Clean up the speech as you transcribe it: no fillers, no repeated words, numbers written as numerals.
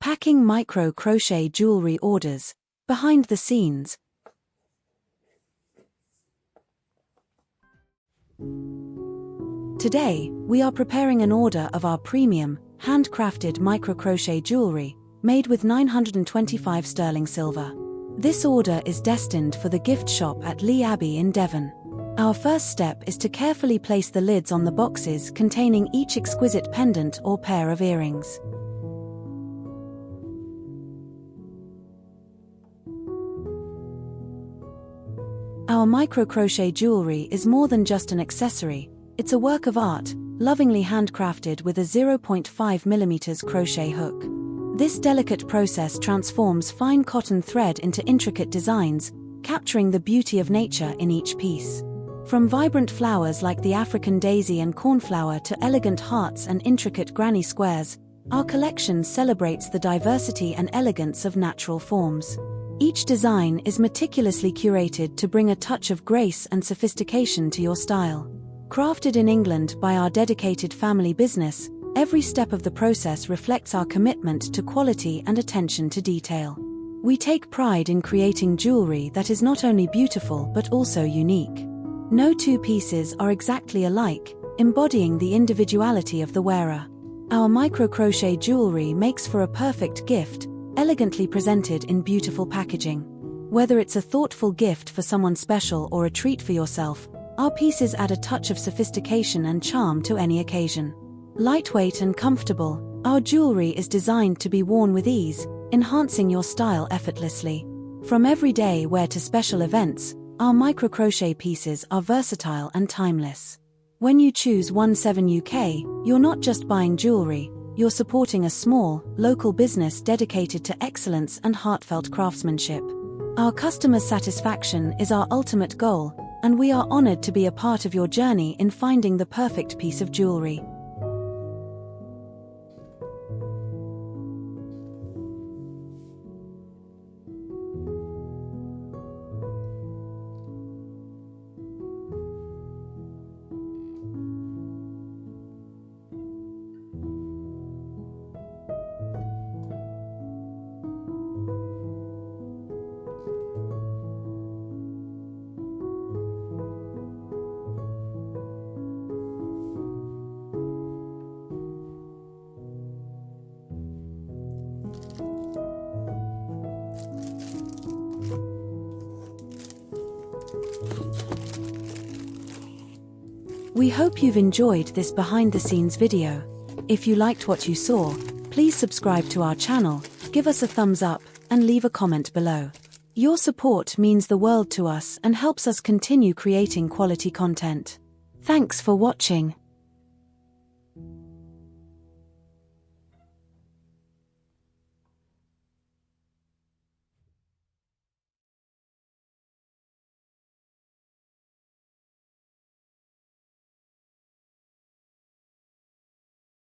Packing micro crochet jewelry orders. Behind the scenes. Today, we are preparing an order of our premium, handcrafted micro crochet jewelry, made with 925 sterling silver. This order is destined for the gift shop at Lee Abbey in Devon. Our first step is to carefully place the lids on the boxes containing each exquisite pendant or pair of earrings. Our micro crochet jewelry is more than just an accessory, it's a work of art, lovingly handcrafted with a 0.5mm crochet hook. This delicate process transforms fine cotton thread into intricate designs, capturing the beauty of nature in each piece. From vibrant flowers like the African daisy and cornflower to elegant hearts and intricate granny squares, our collection celebrates the diversity and elegance of natural forms. Each design is meticulously curated to bring a touch of grace and sophistication to your style. Crafted in England by our dedicated family business, every step of the process reflects our commitment to quality and attention to detail. We take pride in creating jewelry that is not only beautiful but also unique. No two pieces are exactly alike, embodying the individuality of the wearer. Our micro crochet jewelry makes for a perfect gift, elegantly presented in beautiful packaging. Whether it's a thoughtful gift for someone special or a treat for yourself, our pieces add a touch of sophistication and charm to any occasion. Lightweight and comfortable, our jewelry is designed to be worn with ease, enhancing your style effortlessly. From everyday wear to special events, our micro crochet pieces are versatile and timeless. When you choose 17 UK, you're not just buying jewelry, you're supporting a small, local business dedicated to excellence and heartfelt craftsmanship. Our customers' satisfaction is our ultimate goal, and we are honored to be a part of your journey in finding the perfect piece of jewelry. We hope you've enjoyed this behind-the-scenes video. If you liked what you saw, please subscribe to our channel, give us a thumbs up, and leave a comment below. Your support means the world to us and helps us continue creating quality content. Thanks for watching.